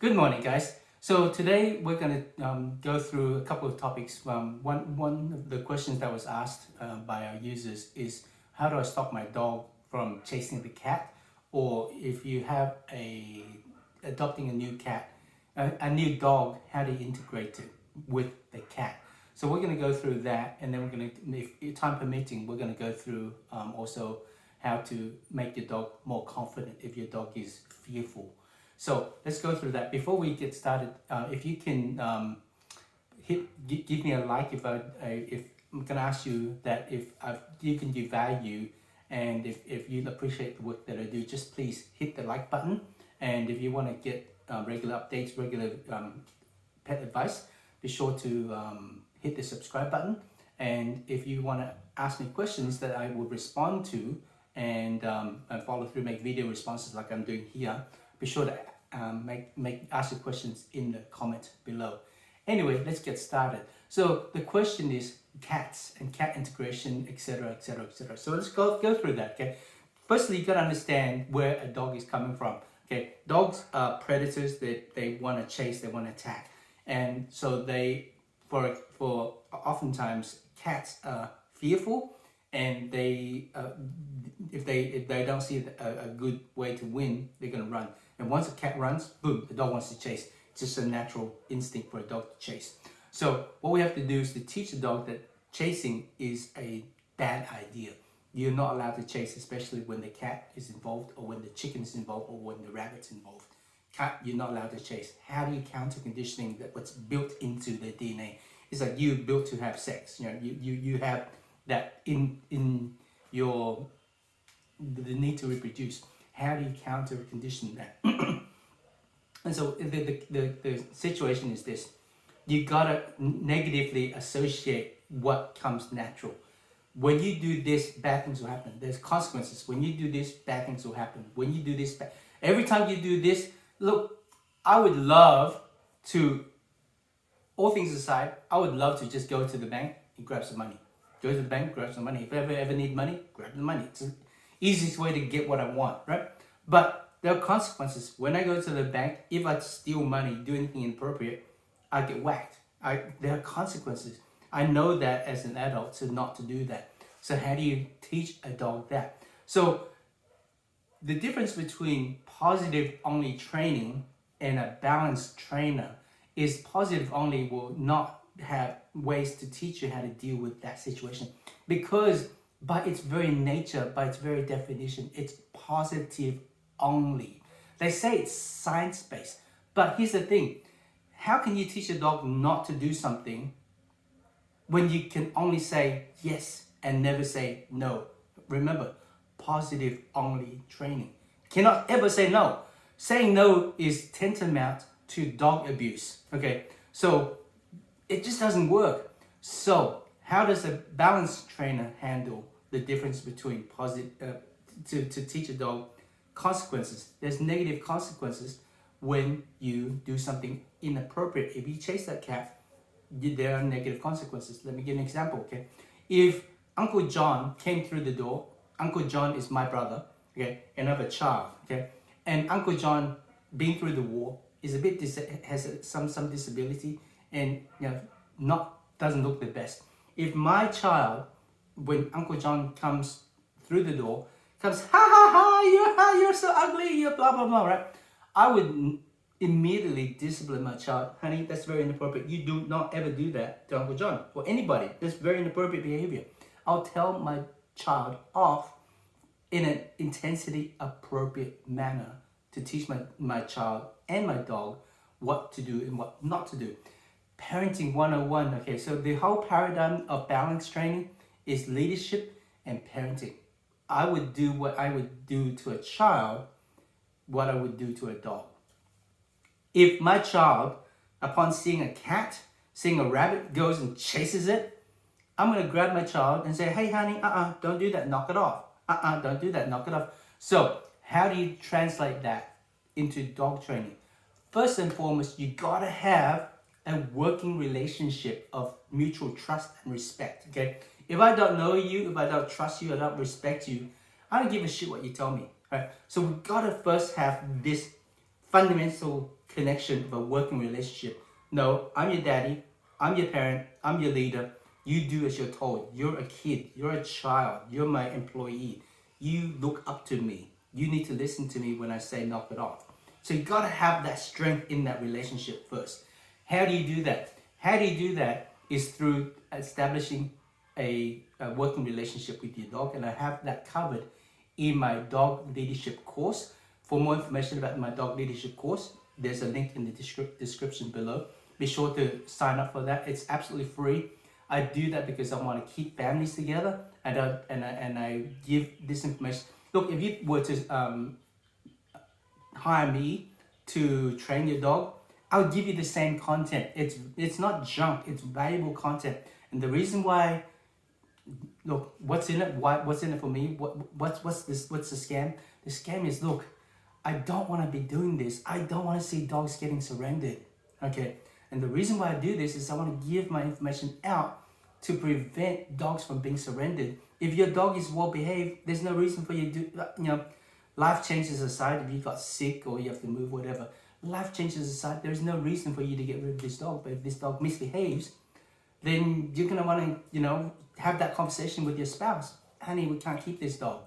Good morning, guys. So today we're going to go through a couple of topics. One of the questions that was asked by our users is, how do I stop my dog from chasing the cat? Or if you have adopting a new cat, a new dog, how do you integrate it with the cat? So we're going to go through that, and then we're going to, if time permitting, we're going to go through also how to make your dog more confident if your dog is fearful. So let's go through that. Before we get started, if you can give me a like if I'm gonna ask you that if you can give value, and if you appreciate the work that I do, just please hit the like button. And if you want to get regular updates, regular pet advice, be sure to hit the subscribe button. And if you want to ask me questions that I will respond to and follow through, make video responses like I'm doing here, be sure to ask your questions in the comment below. Anyway, let's get started. So the question is cats and cat integration, etc., etc., etc. So let's go through that. Okay. Firstly, you got to understand where a dog is coming from. Okay, dogs are predators that they want to chase, they want to attack, and so they, for oftentimes cats are fearful, and they if they don't see a good way to win, they're gonna run. And once a cat runs, boom, the dog wants to chase. It's just a natural instinct for a dog to chase. So what we have to do is to teach the dog that chasing is a bad idea. You're not allowed to chase, especially when the cat is involved, or when the chicken is involved, or when the rabbit's involved. You're not allowed to chase. How do you counter conditioning that what's built into their DNA? It's like you're built to have sex. You know, you have that in your the need to reproduce. How do you counter condition that? And so the situation is this: you gotta negatively associate what comes natural. When you do this, bad things will happen. There's consequences. When you do this, bad things will happen. When you do this, every time you do this, look, I would love to, all things aside, I would love to just go to the bank and grab some money. Go to the bank, grab some money. If I ever need money, grab the money. It's the easiest way to get what I want, right? But there are consequences. When I go to the bank, if I steal money, do anything inappropriate, I get whacked. There are consequences. I know that as an adult, so not to do that. So how do you teach a dog that? So the difference between positive only training and a balanced trainer is positive only will not have ways to teach you how to deal with that situation, because by its very nature, by its very definition, it's positive only. They say it's science-based, but here's the thing: how can you teach a dog not to do something when you can only say yes and never say no? Remember, positive only training. Cannot ever say no. Saying no is tantamount to dog abuse. Okay, so it just doesn't work. So how does a balanced trainer handle the difference between positive to teach a dog consequences? There's negative consequences when you do something inappropriate. If you chase that cat, there are negative consequences. Let me give an example. Okay, if Uncle John came through the door, Uncle John is my brother, okay, and I have a child, okay, and Uncle John, being through the war, is a bit has some disability, and doesn't look the best. If my child, when Uncle John comes through the door, comes, ha ha ha, you're so ugly, you're blah blah blah, right? I would immediately discipline my child. Honey, that's very inappropriate. You do not ever do that to Uncle John or anybody. That's very inappropriate behavior. I'll tell my child off in an intensity appropriate manner to teach my child and my dog what to do and what not to do. Parenting 101. Okay, so the whole paradigm of balance training is leadership and parenting. I would do what I would do to a child, what I would do to a dog. If my child, upon seeing a cat, seeing a rabbit, goes and chases it, I'm going to grab my child and say, hey honey, don't do that, knock it off. Don't do that, knock it off. So how do you translate that into dog training? First and foremost, you got to have a working relationship of mutual trust and respect, okay? If I don't know you, if I don't trust you, I don't respect you, I don't give a shit what you tell me, right? So we've got to first have this fundamental connection of a working relationship. No, I'm your daddy, I'm your parent, I'm your leader. You do as you're told. You're a kid, you're a child, you're my employee. You look up to me. You need to listen to me when I say knock it off. So you gotta have that strength in that relationship first. How do you do that? How do you do that is through establishing a working relationship with your dog, and I have that covered in my dog leadership course. For more information about my dog leadership course, there's a link in the description below. Be sure to sign up for that. It's absolutely free. I do that because I want to keep families together, and I give this information. Look, if you were to hire me to train your dog, I'll give you the same content. It's not junk. It's valuable content. And the reason why, look, what's in it? What's in it for me? What's this? What's the scam? The scam is, look, I don't want to be doing this. I don't want to see dogs getting surrendered. Okay, and the reason why I do this is I want to give my information out to prevent dogs from being surrendered. If your dog is well behaved, there's no reason for you to do, life changes aside, if you got sick or you have to move, whatever, life changes aside, there's no reason for you to get rid of this dog. But if this dog misbehaves, then you're going to want to, have that conversation with your spouse. Honey, we can't keep this dog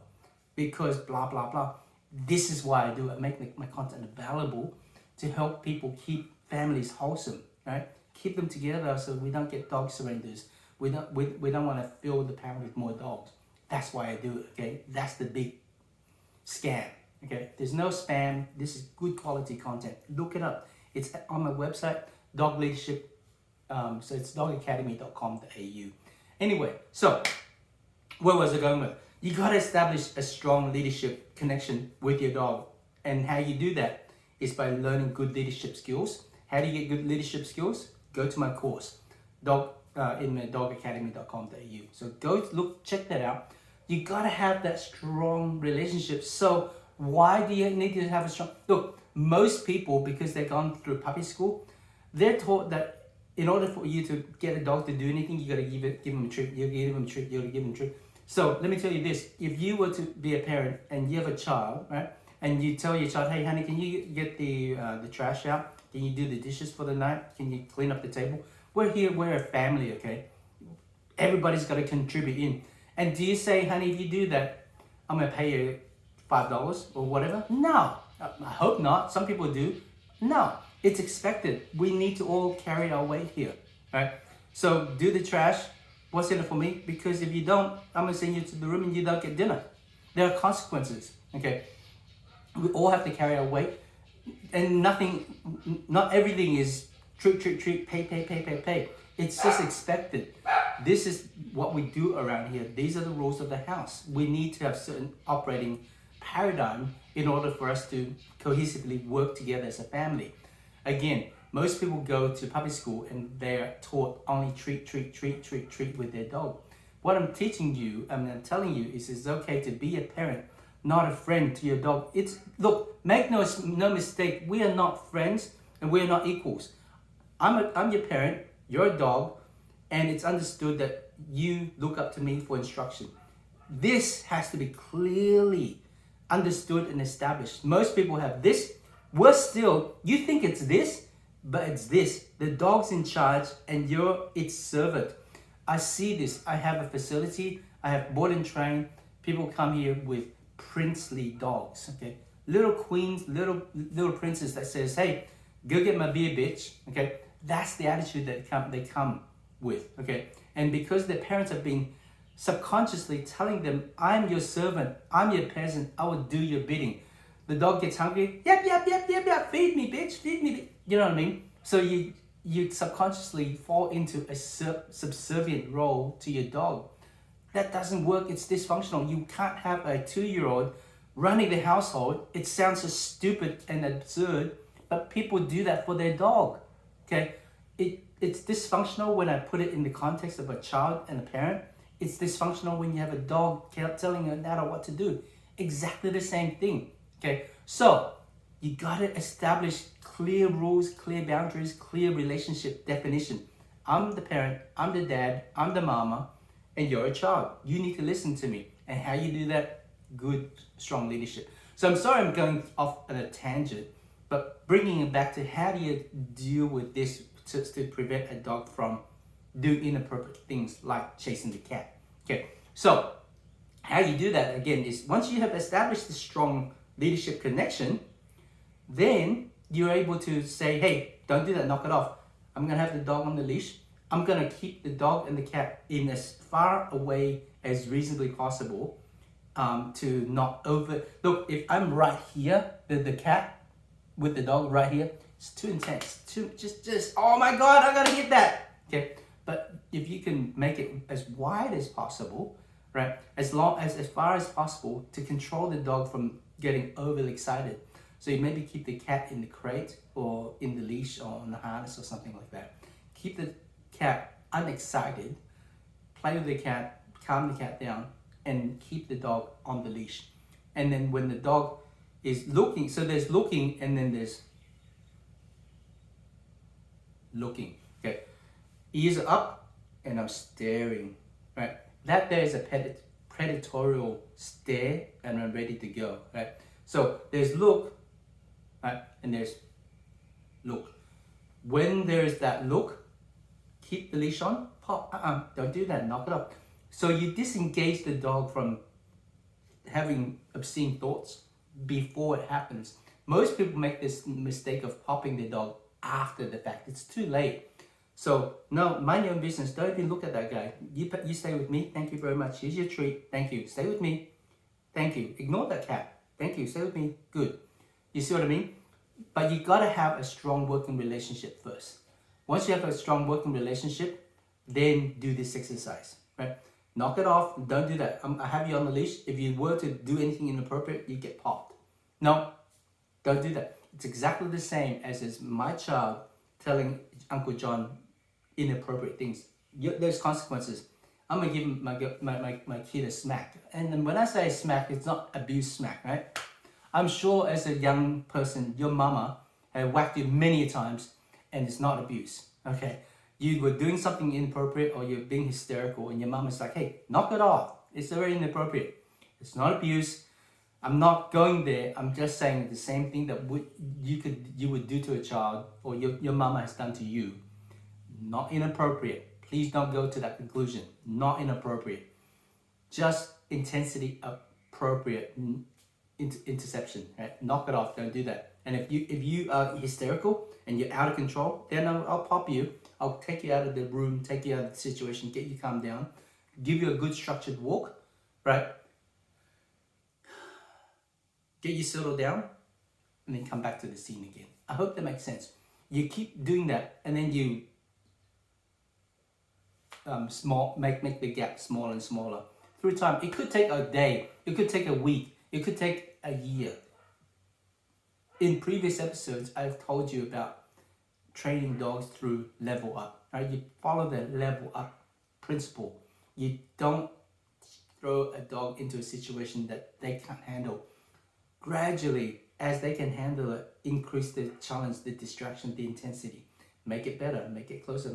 because blah, blah, blah. This is why I do it. I make my content available to help people keep families wholesome, right? Keep them together so we don't get dog surrenders. We don't want to fill the pound with more dogs. That's why I do it, okay? That's the big scam, okay? There's no spam. This is good quality content. Look it up. It's on my website, Dog Leadership. So it's dogacademy.com.au. Anyway, so where was I going with? You got to establish a strong leadership connection with your dog. And how you do that is by learning good leadership skills. How do you get good leadership skills? Go to my course, in dogacademy.com.au. So go check that out. You got to have that strong relationship. So why do you need to have a strong... Look, most people, because they've gone through puppy school, they're taught that in order for you to get a dog to do anything, you got to give them a treat. You give them a treat. You got to give them a treat. So let me tell you this: if you were to be a parent and you have a child, right, and you tell your child, "Hey, honey, can you get the trash out? Can you do the dishes for the night? Can you clean up the table?" We're here. We're a family, okay? Everybody's got to contribute in. And do you say, "Honey, if you do that, I'm gonna pay you $5 or whatever"? No, I hope not. Some people do. No. It's expected. We need to all carry our weight here, right? So do the trash. What's in it for me? Because if you don't, I'm going to send you to the room and you don't get dinner. There are consequences, okay? We all have to carry our weight. And not everything is treat, pay. It's just expected. This is what we do around here. These are the rules of the house. We need to have certain operating paradigm in order for us to cohesively work together as a family. Again, most people go to puppy school and they're taught only treat with their dog. What I'm teaching you, I'm telling you, is it's okay to be a parent, not a friend to your dog. Look, make no mistake, we are not friends and we are not equals. I'm your parent, you're a dog, and it's understood that you look up to me for instruction. This has to be clearly understood and established. Most people have this. Worse still, you think it's this, but it's this. The dog's in charge and you're its servant. I see this. I have a facility. I have bought and trained. People come here with princely dogs, okay? Little queens, little princes that says, "Hey, go get my beer, bitch," okay? That's the attitude that they come with, okay? And because their parents have been subconsciously telling them, "I'm your servant, I'm your peasant, I will do your bidding." The dog gets hungry, yep, feed me, bitch, feed me. You know what I mean? So you subconsciously fall into a subservient role to your dog. That doesn't work. It's dysfunctional. You can't have a 2-year-old running the household. It sounds so stupid and absurd, but people do that for their dog, okay? It's dysfunctional when I put it in the context of a child and a parent. It's dysfunctional when you have a dog telling another what to do. Exactly the same thing. Okay, so you gotta establish clear rules, clear boundaries, clear relationship definition. I'm the parent, I'm the dad, I'm the mama, and you're a child. You need to listen to me. And how you do that? Good, strong leadership. So I'm sorry I'm going off on a tangent, But bringing it back to how do you deal with this to prevent a dog from doing inappropriate things like chasing the cat. Okay, so how you do that again is once you have established the strong leadership connection, then you're able to say, hey, don't do that, knock it off. I'm gonna have the dog on the leash. I'm gonna keep the dog and the cat in as far away as reasonably possible, to not over. Look, if I'm right here, the cat with the dog right here, it's too intense. Too just. Oh my God, I gotta hit that. Okay, but if you can make it as wide as possible, right? As far as possible to control the dog from getting overly excited. So you maybe keep the cat in the crate or in the leash or on the harness or something like that. Keep the cat unexcited, play with the cat, calm the cat down, and keep the dog on the leash. And then when the dog is looking, so there's looking and then there's looking. Okay, ears are up and I'm staring, right? That there is a predatorial stare and I'm ready to go, right? So there's look, right? And there's look. When there is that look, keep the leash on, pop, don't do that, knock it off. So you disengage the dog from having obscene thoughts before it happens. Most people make this mistake of popping the dog after the fact. It's too late. So no, mind your own business. Don't even look at that guy. You stay with me. Thank you very much. Here's your treat. Thank you. Stay with me. Thank you. Ignore that cat. Thank you. Stay with me. Good. You see what I mean? But you gotta have a strong working relationship first. Once you have a strong working relationship, then do this exercise, right? Knock it off. Don't do that. I have you on the leash. If you were to do anything inappropriate, you get popped. No, don't do that. It's exactly the same as is my child telling Uncle John inappropriate things. There's consequences. I'm gonna give my kid a smack. And then when I say smack, it's not abuse smack, right? I'm sure as a young person, your mama had whacked you many times and it's not abuse, okay? You were doing something inappropriate or you're being hysterical and your mom is like, hey, knock it off. It's very inappropriate. It's not abuse. I'm not going there. I'm just saying the same thing that you would do to a child or your mama has done to you. Not inappropriate. Please don't go to that conclusion. Not inappropriate. Just intensity appropriate interception, right? Knock it off. Don't do that. And if you are hysterical and you're out of control, then I'll pop you. I'll take you out of the room, take you out of the situation, get you calmed down, give you a good structured walk, right? Get you settled down, and then come back to the scene again. I hope that makes sense. You keep doing that, and then you make the gap smaller and smaller through time. It could take a day, it could take a week, it could take a year. In previous episodes, I've told you about training dogs through level up, right? You follow the level up principle. You don't throw a dog into a situation that they can't handle. Gradually, as they can handle it, increase the challenge, the distraction, the intensity. Make it better, make it closer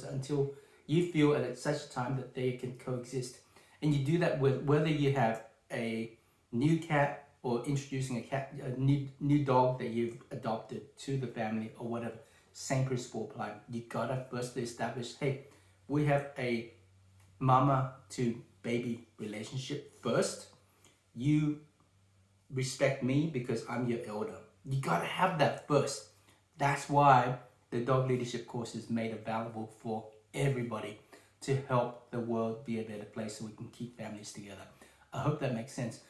until you feel at such a time that they can coexist. And you do that with whether you have a new cat or introducing a new dog that you've adopted to the family or whatever. Same principle apply. You gotta firstly establish, hey, we have a mama to baby relationship first. You respect me because I'm your elder. You gotta have that first. That's why the dog leadership course is made available for everybody to help the world be a better place so we can keep families together. I hope that makes sense.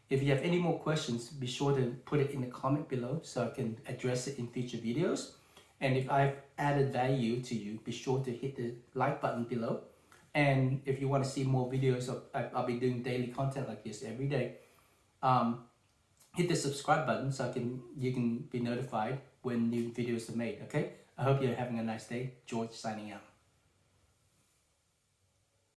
If you have any more questions, be sure to put it in the comment below so I can address it in future videos. And if I've added value to you, be sure to hit the like button below. And if you want to see more videos, I'll be doing daily content like this every day. Hit the subscribe button so you can be notified when new videos are made, okay? I hope you're having a nice day. George signing out.